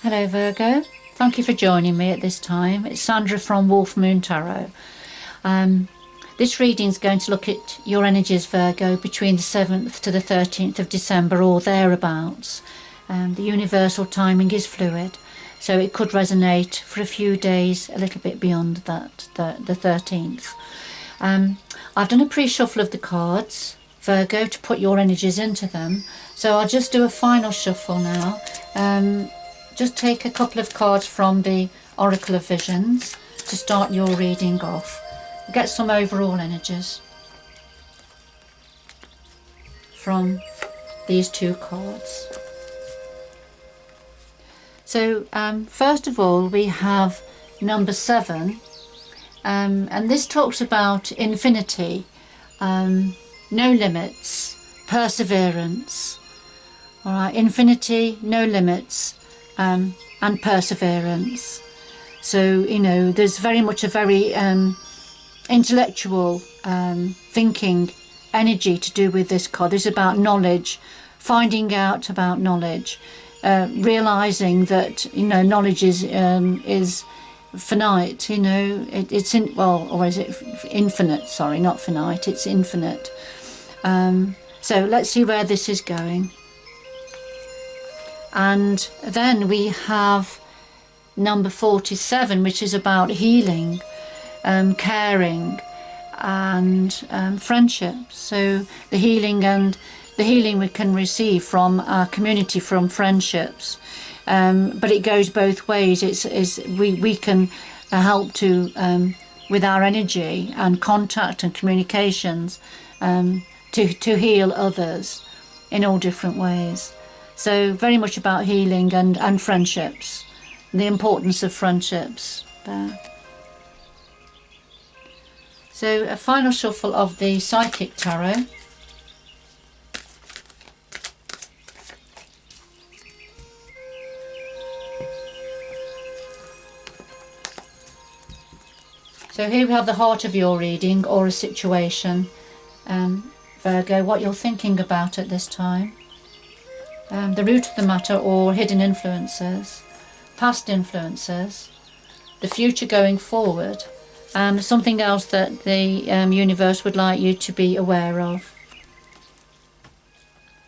Hello Virgo, thank you for joining me at this time. It's Sandra from Wolf Moon Tarot. This reading is going to look at your energies, Virgo, between the 7th to the 13th of December or thereabouts. The universal timing is fluid, so it could resonate for a few days, a little bit beyond that, the 13th. I've done a pre-shuffle of the cards, Virgo, to put your energies into them. So I'll just do a final shuffle now. Just take a couple of cards from the Oracle of Visions to start your reading off. Get some overall energies from these two cards. So first of all, we have number 7, and this talks about infinity, no limits, perseverance. All right, infinity, no limits, and perseverance. So, you know, there's very much a very intellectual thinking energy to do with this card. It's about knowledge, finding out about knowledge, realizing that, you know, knowledge is finite. You know, it's in, well, or is it infinite? Sorry, not finite. It's infinite. So let's see where this is going. And then we have number 47, which is about healing, caring, and friendships. So the healing we can receive from our community, from friendships, but it goes both ways. We can help to with our energy and contact and communications to heal others in all different ways. So very much about healing and friendships, the importance of friendships there. So a final shuffle of the Psychic Tarot. So here we have the heart of your reading, or a situation, Virgo, what you're thinking about at this time. The root of the matter, or hidden influences, past influences, the future going forward, and something else that the universe would like you to be aware of.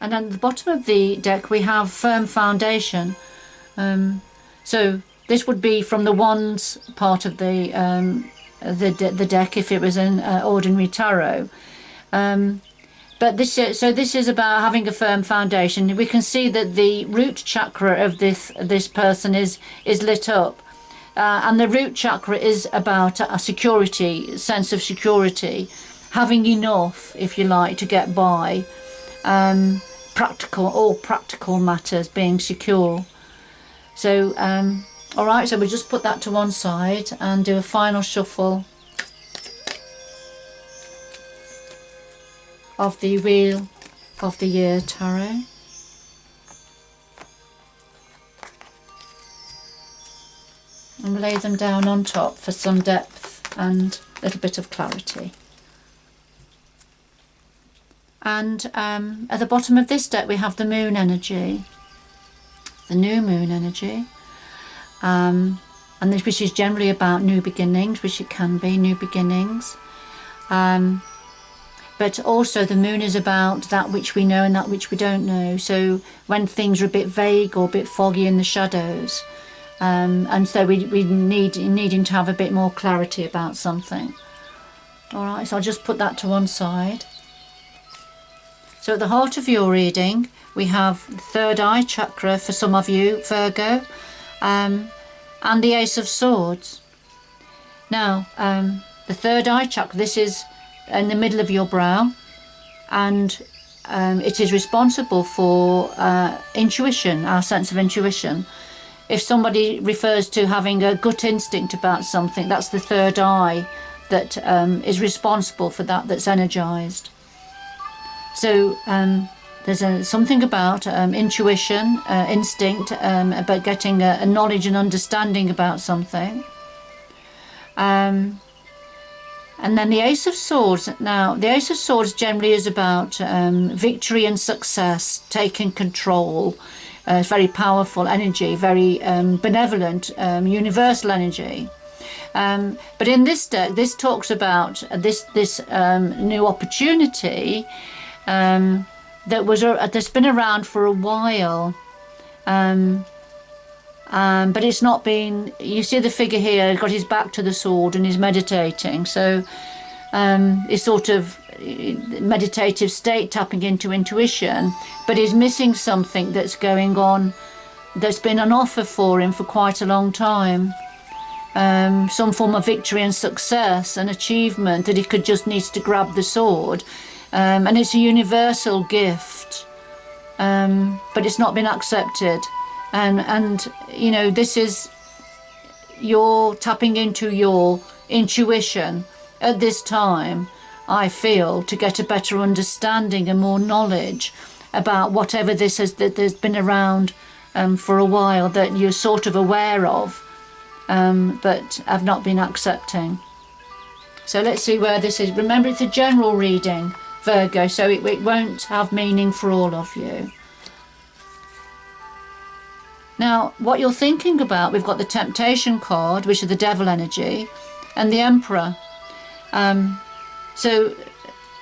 And at the bottom of the deck we have firm foundation. So this would be from the Wands part of the deck if it was an ordinary tarot. But this is about having a firm foundation. We can see that the root chakra of this person is lit up, and the root chakra is about a security, sense of security, having enough, if you like, to get by, all practical matters being secure. So all right, so we'll just put that to one side and do a final shuffle of the Wheel of the Year Tarot. And lay them down on top for some depth and a little bit of clarity. And at the bottom of this deck we have the moon energy, the new moon energy, and this, which is generally about new beginnings, which it can be, new beginnings. But also the moon is about that which we know and that which we don't know. So when things are a bit vague or a bit foggy in the shadows, and so we needing to have a bit more clarity about something. All right, so I'll just put that to one side. So at the heart of your reading, we have the third eye chakra for some of you, Virgo, and the Ace of Swords. Now, the third eye chakra, this is in the middle of your brow, and it is responsible for intuition, our sense of intuition. If somebody refers to having a gut instinct about something, that's the third eye that is responsible for that, that's energized. So there's something about intuition, instinct, about getting a knowledge and understanding about something. And then the Ace of Swords. Now, the Ace of Swords generally is about victory and success, taking control, very powerful energy, very benevolent, universal energy. But in this deck, this talks about this new opportunity that's been around for a while. But it's not been, you see the figure here, he's got his back to the sword and he's meditating. So it's sort of meditative state, tapping into intuition, but he's missing something that's going on, that's been an offer for him for quite a long time. Some form of victory and success and achievement that he could just needs to grab the sword. And it's a universal gift, but it's not been accepted. And you know, this is, you're tapping into your intuition at this time, I feel, to get a better understanding and more knowledge about whatever this is that there's been around for a while, that you're sort of aware of, but have not been accepting. So let's see where this is. Remember, it's a general reading, Virgo, so it won't have meaning for all of you. Now, what you're thinking about, we've got the Temptation card, which is the devil energy, and the Emperor. So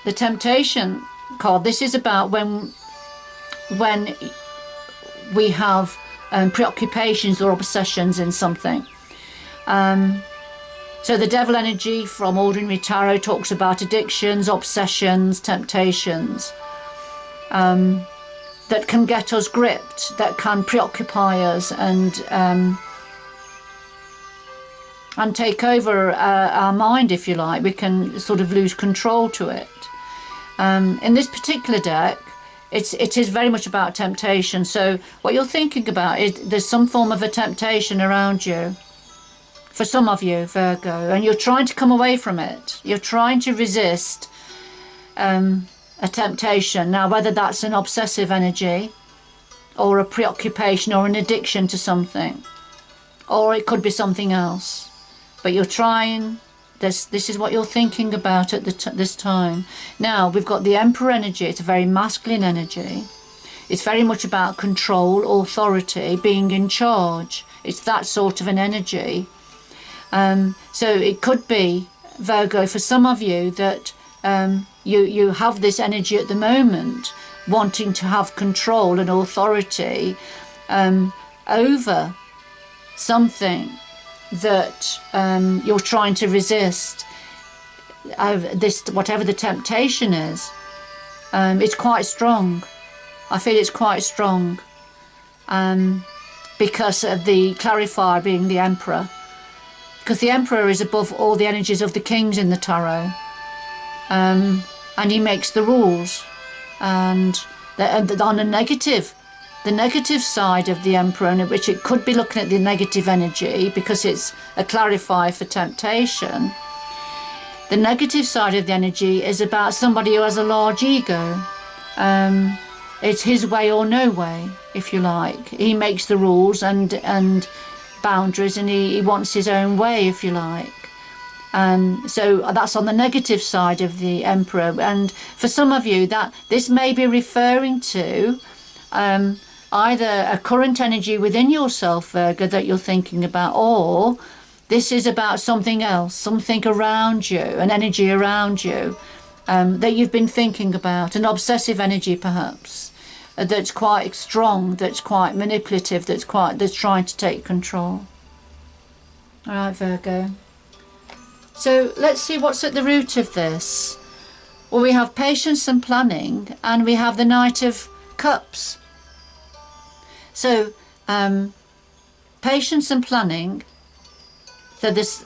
the Temptation card, this is about when we have preoccupations or obsessions in something. So the devil energy from ordinary tarot talks about addictions, obsessions, temptations. That can get us gripped, that can preoccupy us and take over our mind, if you like. We can sort of lose control to it. In this particular deck, it is very much about temptation. So what you're thinking about is there's some form of a temptation around you. For some of you, Virgo, and you're trying to come away from it. You're trying to resist a temptation. Now, whether that's an obsessive energy or a preoccupation or an addiction to something, or it could be something else, but you're trying, this is what you're thinking about at this time. Now, we've got the Emperor energy. It's a very masculine energy. It's very much about control, authority, being in charge. It's that sort of an energy. So it could be, Virgo, for some of you, that you have this energy at the moment, wanting to have control and authority over something that you're trying to resist. Whatever the temptation is, it's quite strong. I feel it's quite strong because of the clarifier being the Emperor. Because the Emperor is above all the energies of the kings in the tarot. And he makes the rules. And on the negative side of the Emperor, which it could be looking at the negative energy because it's a clarifier for temptation. The negative side of the energy is about somebody who has a large ego. It's his way or no way, if you like. He makes the rules and boundaries, and he wants his own way, if you like. So that's on the negative side of the Emperor. And for some of you, that this may be referring to either a current energy within yourself, Virgo, that you're thinking about, or this is about something else, something around you, an energy around you that you've been thinking about, an obsessive energy perhaps, that's quite strong, that's quite manipulative, that's trying to take control. All right, Virgo. So let's see what's at the root of this. Well, we have patience and planning, and we have the Knight of Cups. So patience and planning. So there's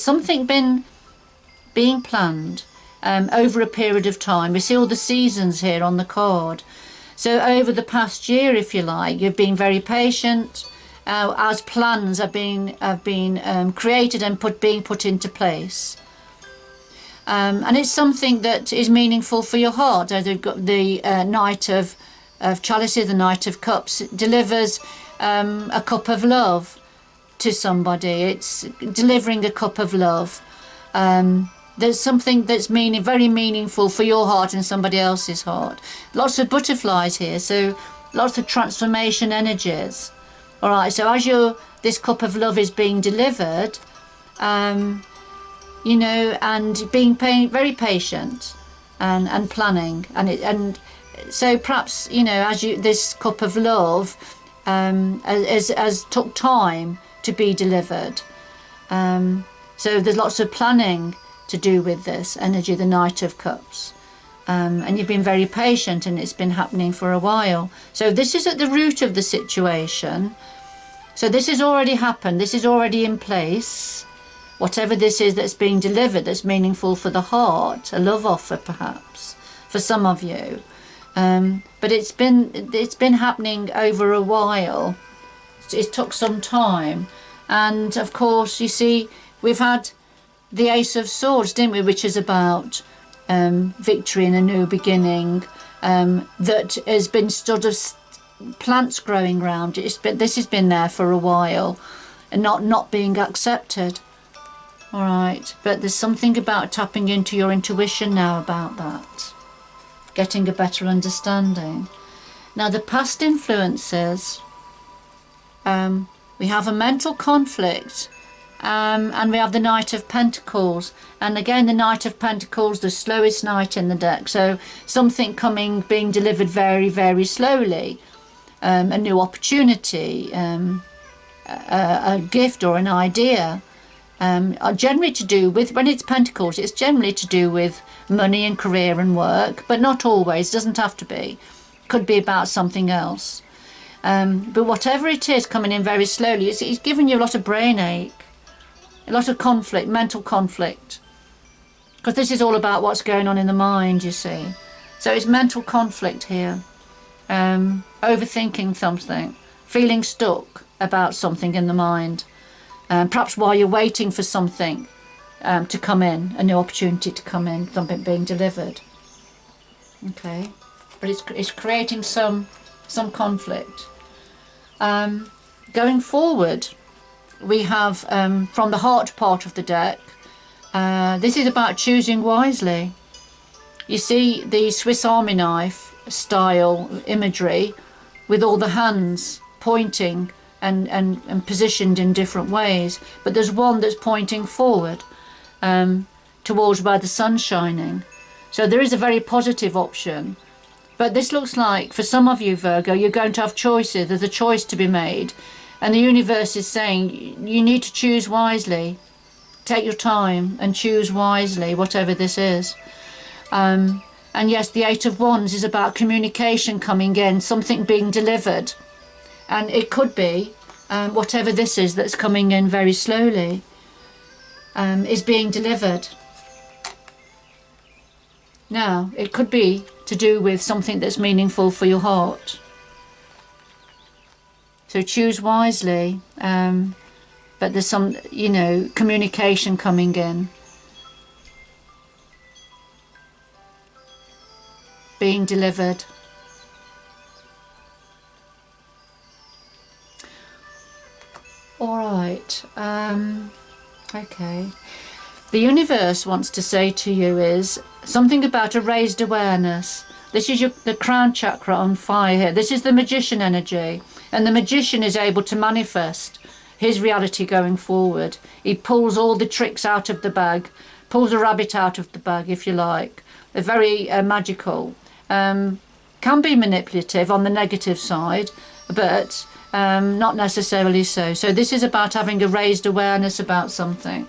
something being planned over a period of time. We see all the seasons here on the card. So over the past year, if you like, you've been very patient as plans have been created and being put into place. And it's something that is meaningful for your heart. So they've got the Knight of Chalices, the Knight of Cups, delivers a cup of love to somebody. It's delivering a cup of love. There's something that's very meaningful for your heart and somebody else's heart. Lots of butterflies here, so lots of transformation energies. All right, so as this cup of love is being delivered, you know, and being very patient and planning, and so perhaps, you know, as this cup of love as took time to be delivered. So there's lots of planning to do with this energy, the Knight of Cups. And you've been very patient, and it's been happening for a while. So this is at the root of the situation. So this has already happened. This is already in place. Whatever this is that's being delivered, that's meaningful for the heart, a love offer perhaps, for some of you. But it's been happening over a while. It took some time. And of course, you see, we've had the Ace of Swords, didn't we, which is about victory and a new beginning, that has been sort of plants growing around. This has been there for a while and not being accepted. All right, but there's something about tapping into your intuition now about that, getting a better understanding. Now, the past influences, we have a mental conflict, and we have the Knight of Pentacles. And again, the Knight of Pentacles, the slowest knight in the deck. So something being delivered very, very slowly. A new opportunity, a gift or an idea. Are generally to do with, when it's Pentacles, it's generally to do with money and career and work, but not always, doesn't have to be. Could be about something else. But whatever it is coming in very slowly, it's giving you a lot of brain ache, a lot of conflict, mental conflict. Because this is all about what's going on in the mind, you see. So it's mental conflict here. Overthinking something, feeling stuck about something in the mind. Perhaps while you're waiting for something to come in, a new opportunity to come in, something being delivered. Okay, but it's creating some conflict. Going forward, we have from the heart part of the deck, this is about choosing wisely. You see the Swiss Army knife style imagery with all the hands pointing and positioned in different ways, but there's one that's pointing forward towards where the sun's shining. So there is a very positive option, but this looks like for some of you, Virgo, you're going to have choices. There's a choice to be made, and the universe is saying you need to choose wisely. Take your time and choose wisely, whatever this is. And yes, the Eight of Wands is about communication coming in, something being delivered. And it could be whatever this is that's coming in very slowly is being delivered. Now, it could be to do with something that's meaningful for your heart. So choose wisely. But there's some, you know, communication coming in. Being delivered. All right. Okay. The universe wants to say to you is something about a raised awareness. This is the crown chakra on fire here. This is the magician energy. And the magician is able to manifest his reality going forward. He pulls all the tricks out of the bag, pulls a rabbit out of the bag, if you like. They're very magical. Can be manipulative on the negative side, but not necessarily so. So this is about having a raised awareness about something.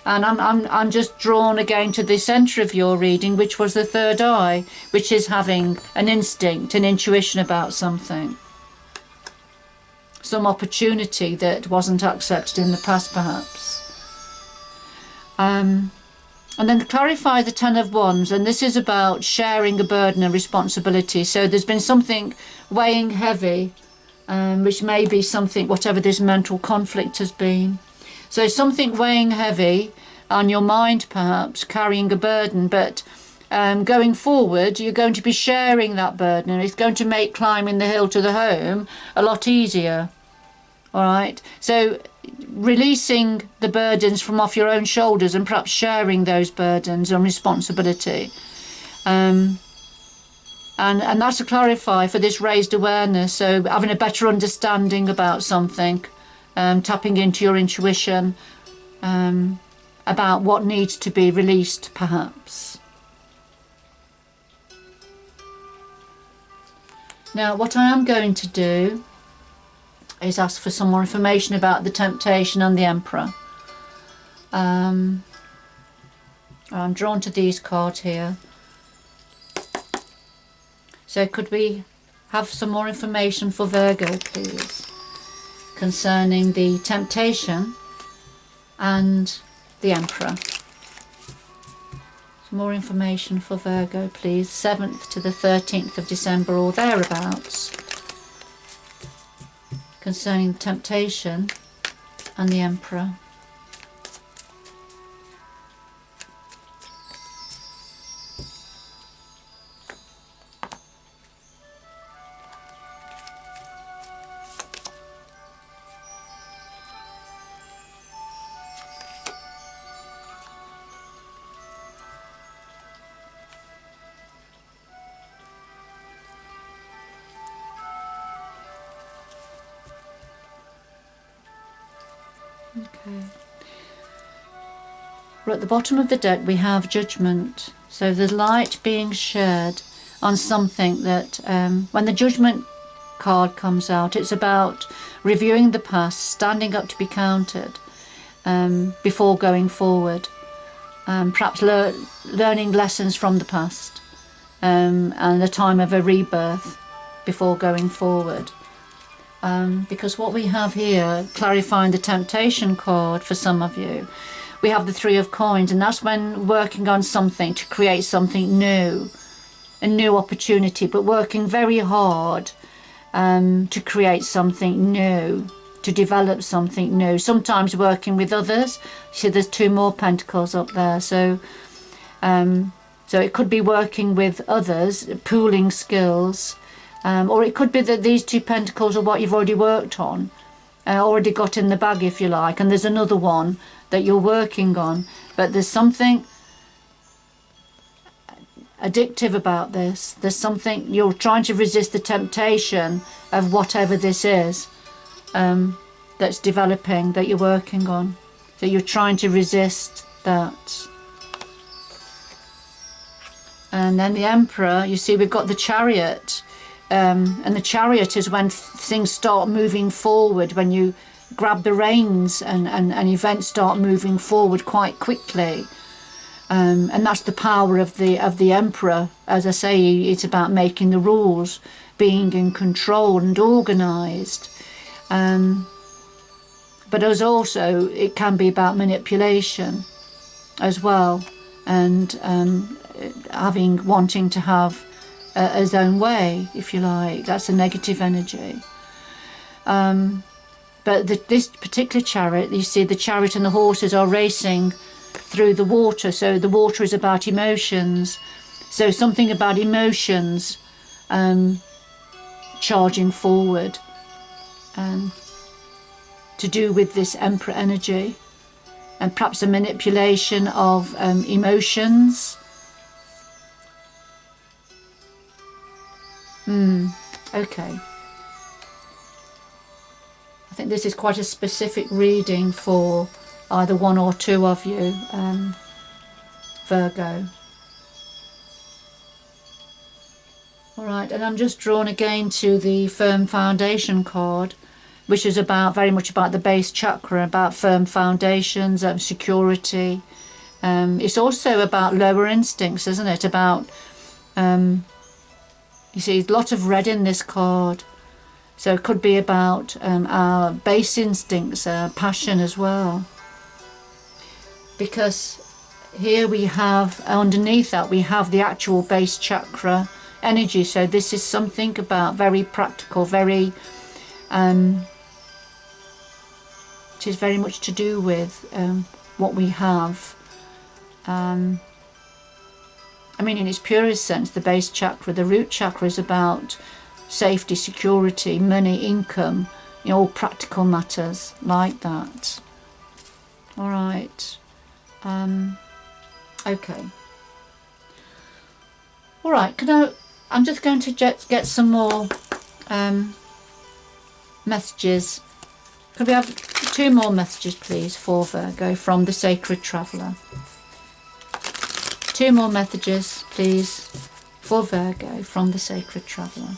And I'm just drawn again to the centre of your reading, which was the third eye, which is having an instinct, an intuition about something. Some opportunity that wasn't accepted in the past, perhaps. And then clarify the Ten of Wands, and this is about sharing a burden and responsibility. So there's been something weighing heavy, which may be something, whatever this mental conflict has been. So something weighing heavy on your mind, perhaps, carrying a burden, but going forward, you're going to be sharing that burden, and it's going to make climbing the hill to the home a lot easier. All right, so releasing the burdens from off your own shoulders and perhaps sharing those burdens and responsibility. And And that's to clarify for this raised awareness. So having a better understanding about something, tapping into your intuition, about what needs to be released, perhaps. Now, what I am going to do is ask for some more information about the temptation and the Emperor. I'm drawn to these cards here. So could we have some more information for Virgo, please, concerning the temptation and the Emperor? Some more information for Virgo, please. 7th to the 13th of December or thereabouts, concerning the temptation and the Emperor. Okay. We're at the bottom of the deck. We have Judgment. So there's light being shed on something that, when the Judgment card comes out, it's about reviewing the past, standing up to be counted, before going forward. Perhaps learning lessons from the past, and the time of a rebirth before going forward. Because what we have here, clarifying the temptation card for some of you, we have the 3 of coins, and that's when working on something to create something new, a new opportunity, but working very hard to create something new, to develop something new. Sometimes working with others. See, there's 2 more pentacles up there, so it could be working with others, pooling skills. Or it could be that these 2 pentacles are what you've already worked on, already got in the bag, if you like, and there's another one that you're working on. But there's something addictive about this. There's something, you're trying to resist the temptation of whatever this is that's developing, that you're working on. So you're trying to resist that. And then the Emperor, you see we've got the Chariot. And the Chariot is when things start moving forward, when you grab the reins and events start moving forward quite quickly. And that's the power of the Emperor. As I say, it's about making the rules, being in control and organised. But as also, it can be about manipulation as well, and wanting to have his own way, if you like. That's a negative energy. But this particular chariot, you see the chariot and the horses are racing through the water, so the water is about emotions. So something about emotions charging forward, to do with this Emperor energy, and perhaps a manipulation of emotions. Okay. I think this is quite a specific reading for either 1 or 2 of you, Virgo. Alright, and I'm just drawn again to the Firm Foundation card, which is very much about the base chakra, about firm foundations, security. It's also about lower instincts, isn't it? About, you see, a lot of red in this card. So it could be about our base instincts, passion as well. Because here we have, underneath that, we have the actual base chakra energy. So this is something about very practical, very, it is very much to do with what we have. I mean, in its purest sense, the base chakra, the root chakra, is about safety, security, money, income, all practical matters like that. All right. Okay. All right. I'm just going to get some more messages. Could we have 2 more messages, please, for Virgo from the Sacred Traveller? 2 more messages, please, for Virgo from the Sacred Traveller.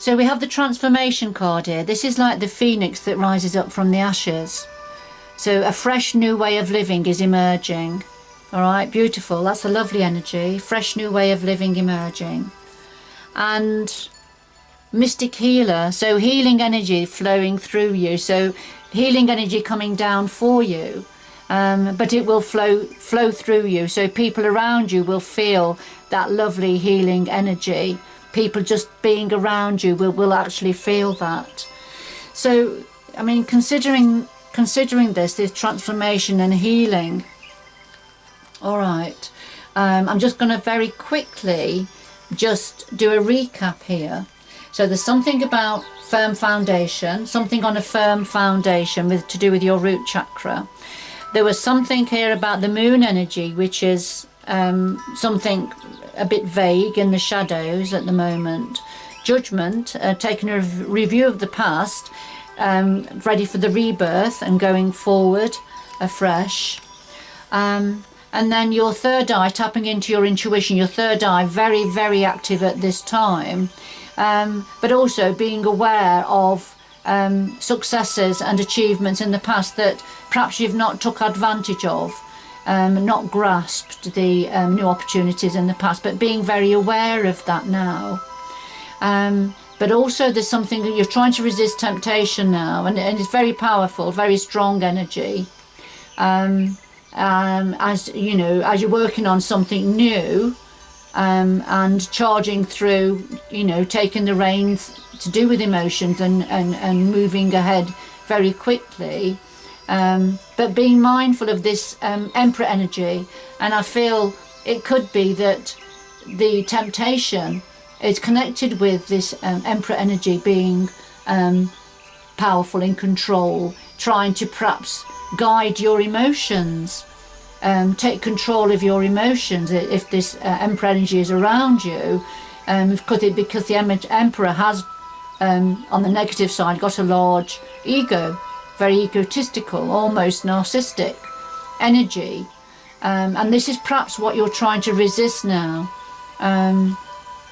So we have the transformation card here. This is like the phoenix that rises up from the ashes. So a fresh new way of living is emerging. All right, beautiful. That's a lovely energy. Fresh new way of living emerging. And mystic healer. So healing energy flowing through you. So healing energy coming down for you. But it will flow through you. So people around you will feel that lovely healing energy. People just being around you will actually feel that. So, I mean, considering this transformation and healing. All right. I'm just going to very quickly just do a recap here. So there's something about firm foundation, something on a firm foundation to do with your root chakra. There was something here about the moon energy, which is something a bit vague in the shadows at the moment. Judgment, taking a review of the past, ready for the rebirth and going forward afresh. And then your third eye, tapping into your intuition, your third eye, very, very active at this time. But also being aware of successes and achievements in the past that perhaps you've not took advantage of. Not grasped the new opportunities in the past, but being very aware of that now. But also there's something that you're trying to resist temptation now, and it's very powerful, very strong energy. As you know, as you're working on something new, and charging through, you know, taking the reins to do with emotions and moving ahead very quickly. But being mindful of this Emperor energy, and I feel it could be that the temptation is connected with this Emperor energy being powerful, in control, trying to perhaps guide your emotions, take control of your emotions if this Emperor energy is around you, because the Emperor has, on the negative side, got a large ego. Very egotistical, almost narcissistic energy, and this is perhaps what you're trying to resist now,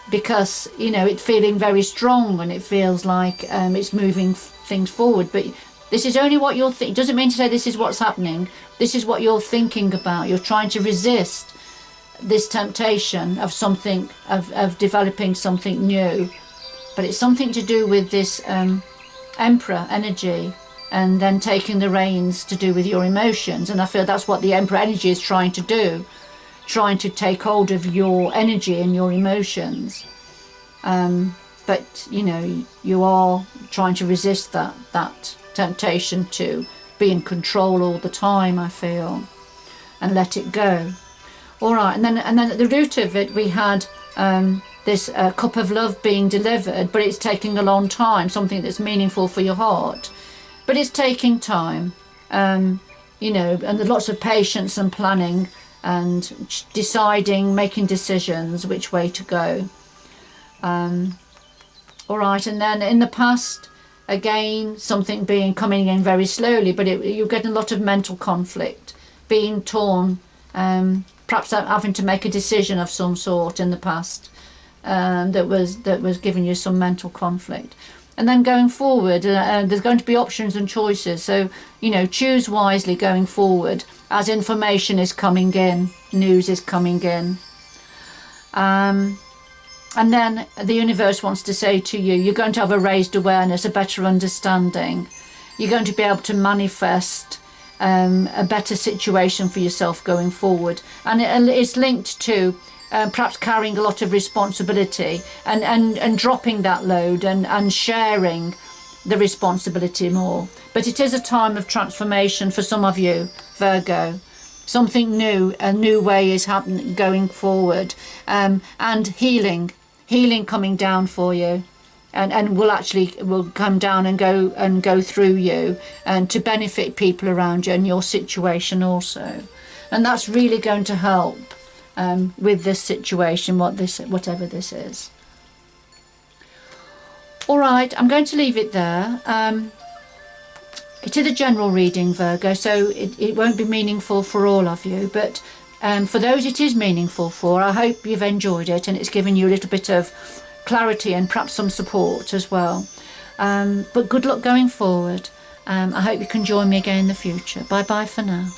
because you know it's feeling very strong and it feels like it's moving things forward. But this is only what you're thinking. Doesn't mean to say this is what's happening. This is what you're thinking about. You're trying to resist this temptation of something, of developing something new, but it's something to do with this Emperor energy. And then taking the reins to do with your emotions. And I feel that's what the Emperor energy is trying to do, trying to take hold of your energy and your emotions. But you know, you are trying to resist that temptation to be in control all the time, I feel, and let it go. All right, and then at the root of it we had this cup of love being delivered, but it's taking a long time, something that's meaningful for your heart. But it's taking time, you know, and there's lots of patience and planning and deciding, making decisions which way to go. All right, and then in the past, again, something coming in very slowly, but you're getting a lot of mental conflict, being torn, perhaps having to make a decision of some sort in the past that was giving you some mental conflict. And then going forward, there's going to be options and choices. So, you know, choose wisely going forward as information is coming in, news is coming in. And then the universe wants to say to you, you're going to have a raised awareness, a better understanding. You're going to be able to manifest a better situation for yourself going forward. And it's linked to perhaps carrying a lot of responsibility and dropping that load and sharing the responsibility more. But it is a time of transformation for some of you, Virgo. something new, a new way is happening going forward, and healing coming down for you, and will come down and go through you, and to benefit people around you and your situation also. And that's really going to help with this situation, whatever this is. All right, I'm going to leave it there. It is a general reading, Virgo, so it won't be meaningful for all of you, but for those it is meaningful for, I hope you've enjoyed it and it's given you a little bit of clarity and perhaps some support as well. But good luck going forward. I hope you can join me again in the future. Bye bye for now.